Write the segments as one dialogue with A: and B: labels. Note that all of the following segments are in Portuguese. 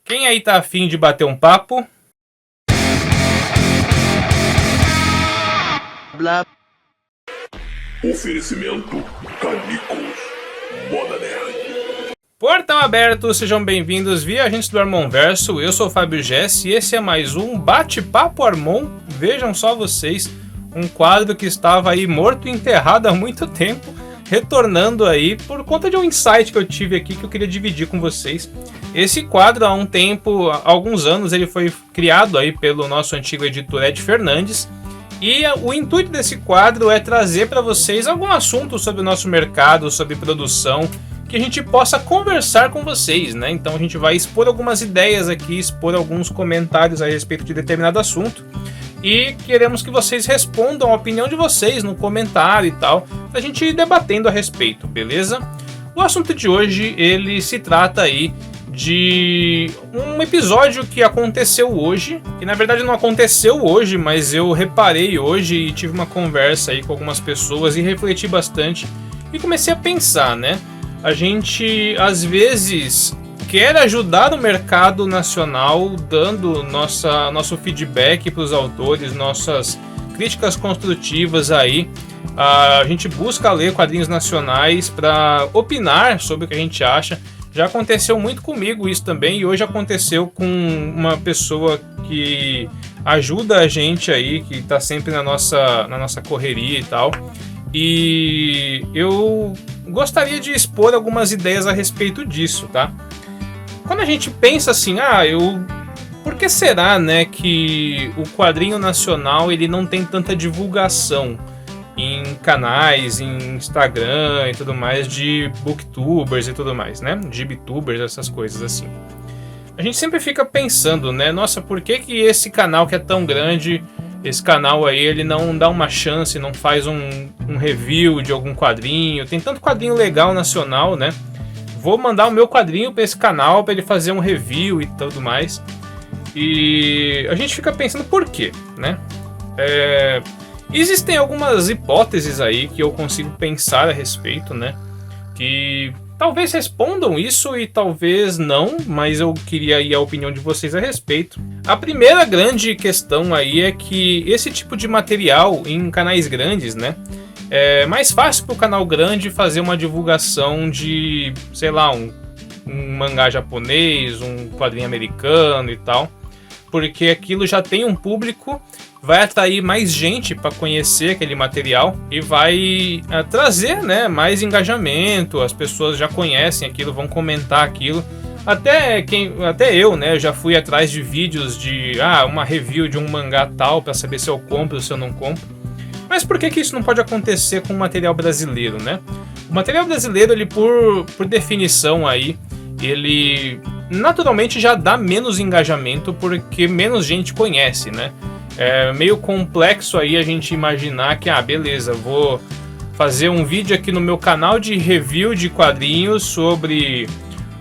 A: Quem aí tá afim de bater um papo?
B: Blá.
C: Oferecimento Canicos Moda Nerd.
A: Portão aberto, sejam bem-vindos, viajantes do Armonverso. Eu sou o Fábio Gessi e esse é mais um Bate-Papo Armon. Vejam só vocês, um quadro que estava aí morto e enterrado há muito tempo, retornando aí por conta de um insight que eu tive aqui que eu queria dividir com vocês. Esse quadro há um tempo, há alguns anos, ele foi criado aí pelo nosso antigo editor Ed Fernandes. E o intuito desse quadro é trazer para vocês algum assunto sobre o nosso mercado, sobre produção, que a gente possa conversar com vocês, né? Então a gente vai expor algumas ideias aqui, expor alguns comentários a respeito de determinado assunto. E queremos que vocês respondam a opinião de vocês no comentário e tal, pra gente ir debatendo a respeito, beleza? O assunto de hoje, ele se trata aí de um episódio que aconteceu hoje, que na verdade não aconteceu hoje, mas eu reparei hoje e tive uma conversa aí com algumas pessoas e refleti bastante e comecei a pensar, né? A gente às vezes quer ajudar o mercado nacional dando nosso feedback para os autores, nossas críticas construtivas aí. A gente busca ler quadrinhos nacionais para opinar sobre o que a gente acha. Já aconteceu muito comigo isso também, e hoje aconteceu com uma pessoa que ajuda a gente aí, que está sempre na nossa correria e tal. E eu gostaria de expor algumas ideias a respeito disso, tá? Quando a gente pensa assim, por que será, né, que o quadrinho nacional ele não tem tanta divulgação em canais, em Instagram e tudo mais, de booktubers e tudo mais, né? Gibtubers, essas coisas assim. A gente sempre fica pensando, né? Nossa, por que esse canal que é tão grande, esse canal aí, ele não dá uma chance, não faz um review de algum quadrinho? Tem tanto quadrinho legal nacional, né? Vou mandar o meu quadrinho para esse canal para ele fazer um review e tudo mais. E a gente fica pensando por quê, né? Existem algumas hipóteses aí que eu consigo pensar a respeito, né? Que talvez respondam isso e talvez não, mas eu queria aí a opinião de vocês a respeito. A primeira grande questão aí é que esse tipo de material em canais grandes, né? É mais fácil para o canal grande fazer uma divulgação de, sei lá, um mangá japonês, um quadrinho americano e tal, porque aquilo já tem um público, vai atrair mais gente para conhecer aquele material e vai trazer, né, mais engajamento. As pessoas já conhecem aquilo, vão comentar aquilo. Até eu, né, já fui atrás de vídeos de uma review de um mangá tal para saber se eu compro ou se eu não compro. Mas por que isso não pode acontecer com o material brasileiro, né? O material brasileiro, ele por definição aí, ele naturalmente já dá menos engajamento porque menos gente conhece, né? É meio complexo aí a gente imaginar que, beleza, vou fazer um vídeo aqui no meu canal de review de quadrinhos sobre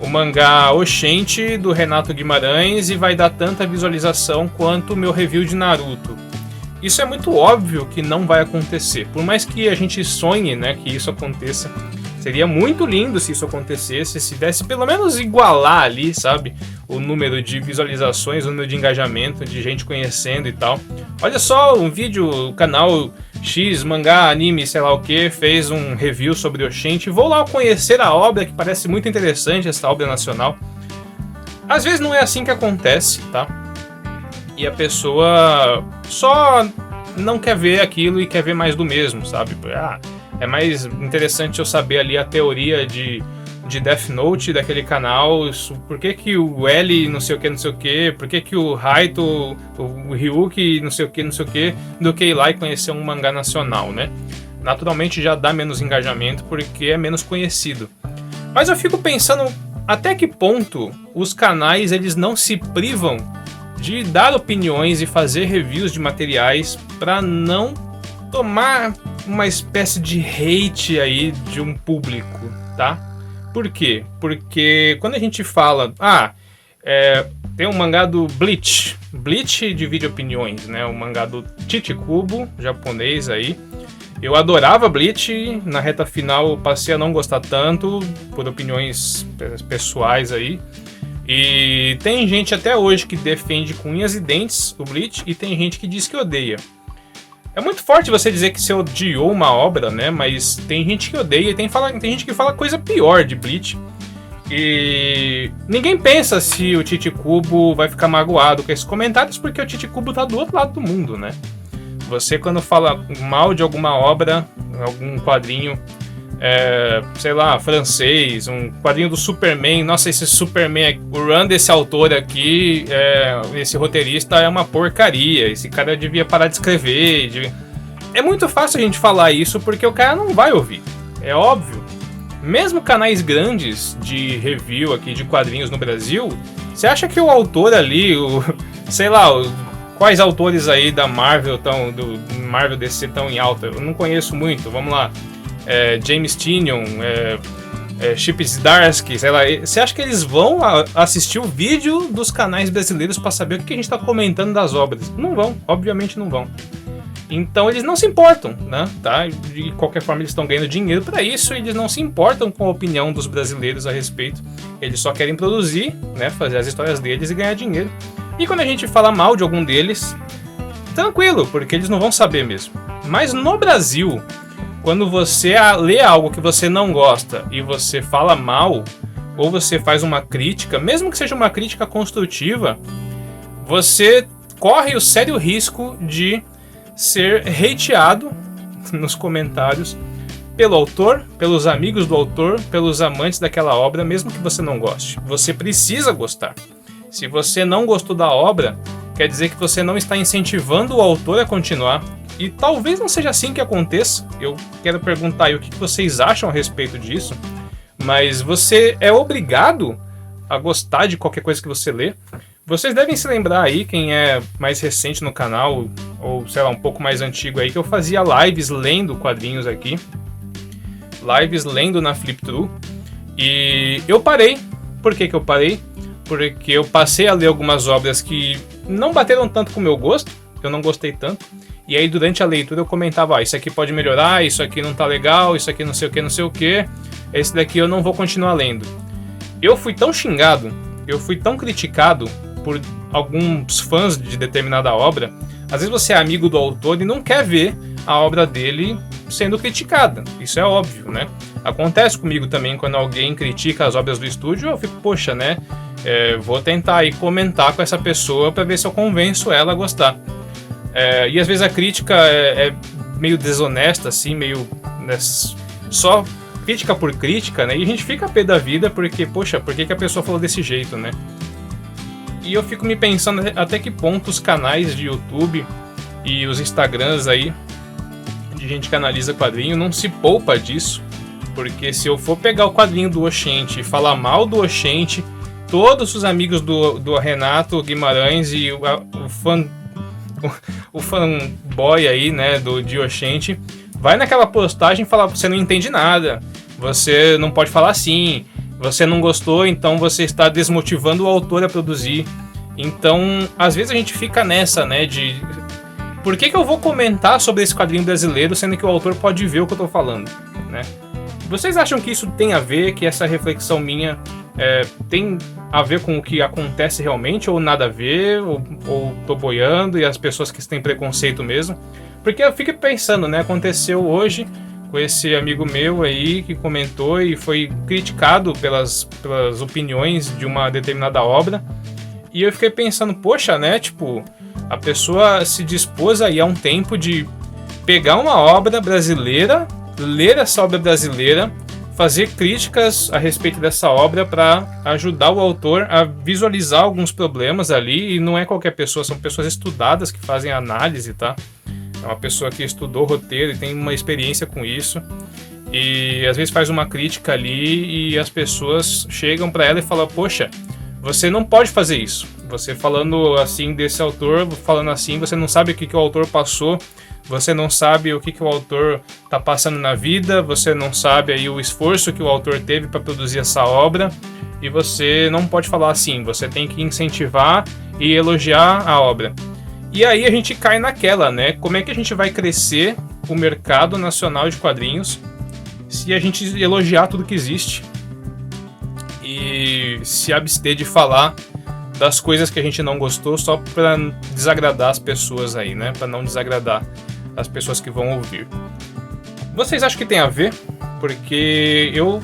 A: o mangá Oxente do Renato Guimarães e vai dar tanta visualização quanto o meu review de Naruto. Isso é muito óbvio que não vai acontecer. Por mais que a gente sonhe, né, que isso aconteça, seria muito lindo se isso acontecesse, se desse pelo menos igualar ali, sabe? O número de visualizações, o número de engajamento, de gente conhecendo e tal. Olha só, um vídeo, o canal X, mangá, anime, sei lá o que, fez um review sobre Oxente. Vou lá conhecer a obra, que parece muito interessante, essa obra nacional. Às vezes não é assim que acontece, tá? E a pessoa só não quer ver aquilo e quer ver mais do mesmo, sabe? É mais interessante eu saber ali a teoria de Death Note daquele canal, por que o L não sei o que, por que o Raito, o Ryuki não sei o que, do que ir lá e conhecer um mangá nacional, né? Naturalmente já dá menos engajamento porque é menos conhecido. Mas eu fico pensando até que ponto os canais eles não se privam de dar opiniões e fazer reviews de materiais para não tomar uma espécie de hate aí de um público, tá? Por quê? Porque quando a gente fala, tem um mangá do Bleach divide opiniões, né? O mangá do Chichikubo, japonês aí. Eu adorava Bleach, na reta final eu passei a não gostar tanto, por opiniões pessoais aí. E tem gente até hoje que defende com unhas e dentes o Bleach, e tem gente que diz que odeia. É muito forte você dizer que você odiou uma obra, né? Mas tem gente que odeia e tem gente que fala coisa pior de Bleach. E ninguém pensa se o Tite Kubo vai ficar magoado com esses comentários, porque o Tite Kubo tá do outro lado do mundo, né? Você, quando fala mal de alguma obra, algum quadrinho, sei lá, francês, um quadrinho do Superman, nossa, esse Superman, o run desse autor aqui, esse roteirista é uma porcaria, esse cara devia parar de escrever. É muito fácil a gente falar isso porque o cara não vai ouvir, é óbvio. Mesmo canais grandes de review aqui de quadrinhos no Brasil, você acha que o autor ali, sei lá, quais autores aí da Marvel do Marvel DC estão em alta? Eu não conheço muito, vamos lá. James Tynion, Chip Zdarsky, sei lá. Você acha que eles vão assistir o vídeo dos canais brasileiros para saber o que a gente está comentando das obras? Não vão, obviamente não vão. Então eles não se importam, né? Tá? De qualquer forma eles estão ganhando dinheiro para isso, e eles não se importam com a opinião dos brasileiros a respeito. Eles só querem produzir, né? Fazer as histórias deles e ganhar dinheiro. E quando a gente fala mal de algum deles, tranquilo, porque eles não vão saber mesmo. Mas no Brasil, quando você lê algo que você não gosta e você fala mal, ou você faz uma crítica, mesmo que seja uma crítica construtiva, você corre o sério risco de ser hateado nos comentários pelo autor, pelos amigos do autor, pelos amantes daquela obra, mesmo que você não goste. Você precisa gostar. Se você não gostou da obra, quer dizer que você não está incentivando o autor a continuar. E talvez não seja assim que aconteça. Eu quero perguntar aí o que vocês acham a respeito disso. Mas você é obrigado a gostar de qualquer coisa que você lê. Vocês devem se lembrar aí, quem é mais recente no canal, ou sei lá, um pouco mais antigo aí, que eu fazia lives lendo quadrinhos aqui. Lives lendo na Flip-Thru. E eu parei. Por que eu parei? Porque eu passei a ler algumas obras que não bateram tanto com o meu gosto. Eu não gostei tanto. E aí durante a leitura eu comentava, isso aqui pode melhorar, isso aqui não tá legal, isso aqui não sei o que, esse daqui eu não vou continuar lendo. Eu fui tão xingado, eu fui tão criticado por alguns fãs de determinada obra. Às vezes você é amigo do autor e não quer ver a obra dele sendo criticada, isso é óbvio, né? Acontece comigo também quando alguém critica as obras do estúdio, eu fico, poxa, né? Vou tentar aí comentar com essa pessoa para ver se eu convenço ela a gostar. E às vezes a crítica é meio desonesta, assim, meio, né, só crítica por crítica, né? E a gente fica a pé da vida porque, poxa, por que a pessoa falou desse jeito, né? E eu fico me pensando até que ponto os canais de YouTube e os Instagrams aí de gente que analisa quadrinho não se poupa disso. Porque se eu for pegar o quadrinho do Oxente e falar mal do Oxente, todos os amigos do Renato Guimarães e o fanboy aí, né, de Oxente, vai naquela postagem e fala, você não entende nada, você não pode falar assim, você não gostou, então você está desmotivando o autor a produzir. Então, às vezes a gente fica nessa, né, de por que eu vou comentar sobre esse quadrinho brasileiro, sendo que o autor pode ver o que eu tô falando, né? Vocês acham que isso tem a ver, que essa reflexão minha tem a ver com o que acontece realmente, ou nada a ver, ou tô boiando, e as pessoas que têm preconceito mesmo? Porque eu fico pensando, né, aconteceu hoje com esse amigo meu aí que comentou e foi criticado pelas opiniões de uma determinada obra, e eu fiquei pensando, poxa, né, tipo, a pessoa se dispôs aí há um tempo de pegar uma obra brasileira, ler essa obra brasileira, fazer críticas a respeito dessa obra para ajudar o autor a visualizar alguns problemas ali, e não é qualquer pessoa, são pessoas estudadas que fazem análise, tá? É uma pessoa que estudou roteiro e tem uma experiência com isso, e às vezes faz uma crítica ali e as pessoas chegam para ela e falam, poxa, você não pode fazer isso, você falando assim desse autor, falando assim, você não sabe o que o autor passou, você não sabe o que o autor está passando na vida, você não sabe aí o esforço que o autor teve para produzir essa obra, e você não pode falar assim, você tem que incentivar e elogiar a obra. E aí a gente cai naquela, né? Como é que a gente vai crescer o mercado nacional de quadrinhos se a gente elogiar tudo que existe? E se abster de falar das coisas que a gente não gostou só para desagradar as pessoas aí, né? Para não desagradar as pessoas que vão ouvir. Vocês acham que tem a ver? Porque eu,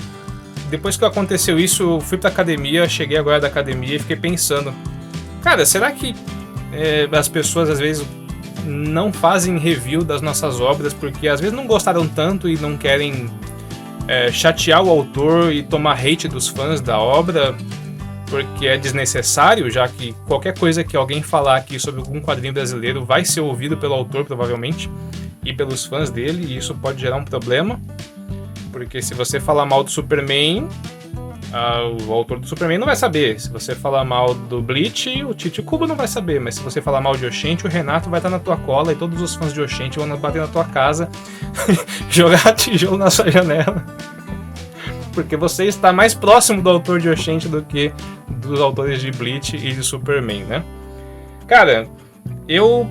A: depois que aconteceu isso, fui pra academia, cheguei agora da academia e fiquei pensando, cara, será que as pessoas às vezes não fazem review das nossas obras porque às vezes não gostaram tanto e não querem chatear o autor e tomar hate dos fãs da obra porque é desnecessário, já que qualquer coisa que alguém falar aqui sobre algum quadrinho brasileiro vai ser ouvido pelo autor provavelmente e pelos fãs dele, e isso pode gerar um problema, porque se você falar mal do Superman, o autor do Superman não vai saber. Se você falar mal do Bleach, o Tite Kubo não vai saber. Mas se você falar mal de Oshente, o Renato vai estar na tua cola e todos os fãs de Oshente vão bater na tua casa, jogar tijolo na sua janela. Porque você está mais próximo do autor de Oshente do que dos autores de Bleach e de Superman, né? Cara,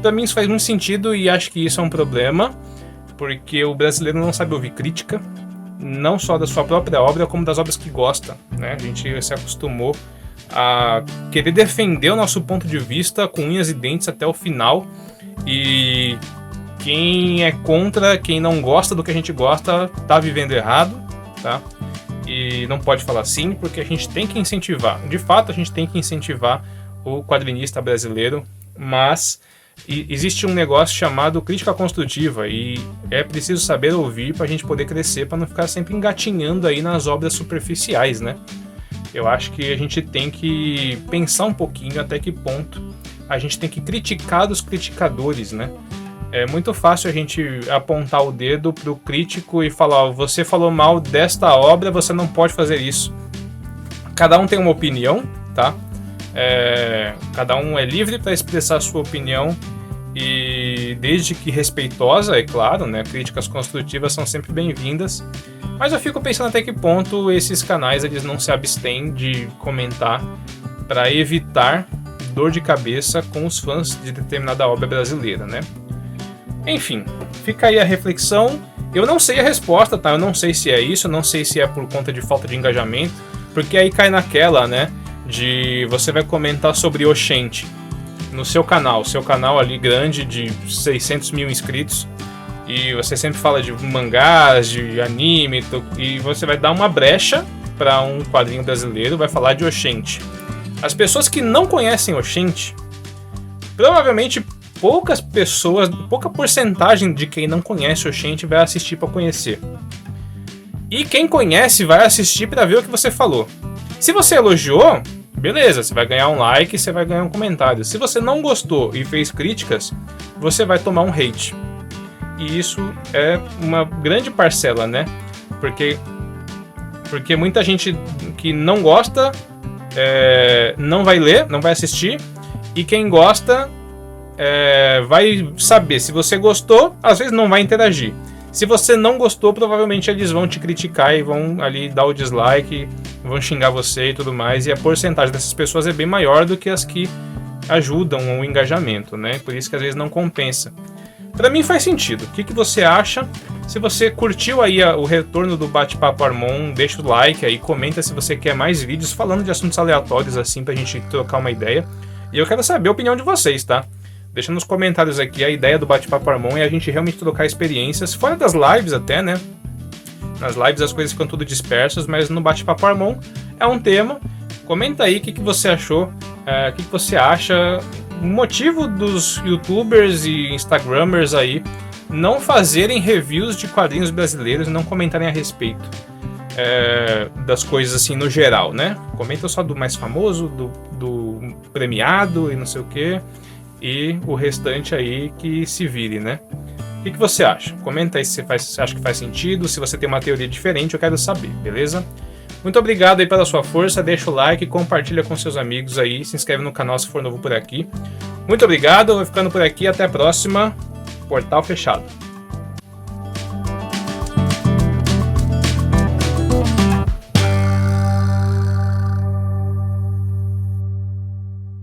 A: pra mim isso faz muito sentido e acho que isso é um problema, porque o brasileiro não sabe ouvir crítica, não só da sua própria obra, como das obras que gosta, né? A gente se acostumou a querer defender o nosso ponto de vista com unhas e dentes até o final, e quem é contra, quem não gosta do que a gente gosta, tá vivendo errado, tá? E não pode falar assim, porque a gente tem que incentivar, de fato a gente tem que incentivar o quadrinista brasileiro, mas existe um negócio chamado crítica construtiva e é preciso saber ouvir para a gente poder crescer, para não ficar sempre engatinhando aí nas obras superficiais, né? Eu acho que a gente tem que pensar um pouquinho até que ponto a gente tem que criticar os criticadores, né? É muito fácil a gente apontar o dedo pro crítico e falar, você falou mal desta obra, você não pode fazer isso. Cada um tem uma opinião, tá? Cada um é livre para expressar a sua opinião e desde que respeitosa, é claro, né? Críticas construtivas são sempre bem-vindas, mas eu fico pensando até que ponto esses canais eles não se abstêm de comentar para evitar dor de cabeça com os fãs de determinada obra brasileira, né? Enfim, fica aí a reflexão. Eu não sei a resposta, tá? Eu não sei se é isso, eu não sei se é por conta de falta de engajamento, porque aí cai naquela, né? De você vai comentar sobre Oshente no seu canal ali grande de 600 mil inscritos, e você sempre fala de mangás, de anime, e você vai dar uma brecha para um quadrinho brasileiro, vai falar de Oshente. As pessoas que não conhecem Oshente, provavelmente pouca porcentagem de quem não conhece Oshente vai assistir para conhecer. E quem conhece vai assistir para ver o que você falou. Se você elogiou, beleza, você vai ganhar um like, você vai ganhar um comentário. Se você não gostou e fez críticas, você vai tomar um hate. E isso é uma grande parcela, né? Porque muita gente que não gosta não vai ler, não vai assistir. E quem gosta vai saber. Se você gostou, às vezes não vai interagir. Se você não gostou, provavelmente eles vão te criticar e vão ali dar o dislike, vão xingar você e tudo mais, e a porcentagem dessas pessoas é bem maior do que as que ajudam o engajamento, né? Por isso que às vezes não compensa. Pra mim faz sentido. O que você acha? Se você curtiu aí o retorno do Bate-Papo Armon, deixa o like aí, comenta se você quer mais vídeos falando de assuntos aleatórios assim pra gente trocar uma ideia. E eu quero saber a opinião de vocês, tá? Deixa nos comentários aqui a ideia do Bate-Papo Armon e a gente realmente trocar experiências, fora das lives até, né? Nas lives as coisas ficam tudo dispersas, mas no Bate-Papo Armon é um tema. Comenta aí o que você achou, o que você acha, o motivo dos youtubers e instagramers aí não fazerem reviews de quadrinhos brasileiros e não comentarem a respeito das coisas assim no geral, né? Comenta só do mais famoso, do premiado e não sei o que. E o restante aí que se vire, né? O que você acha? Comenta aí se você acha que faz sentido, se você tem uma teoria diferente, eu quero saber, beleza? Muito obrigado aí pela sua força, deixa o like, compartilha com seus amigos aí, se inscreve no canal se for novo por aqui. Muito obrigado, eu vou ficando por aqui, até a próxima. Portal fechado.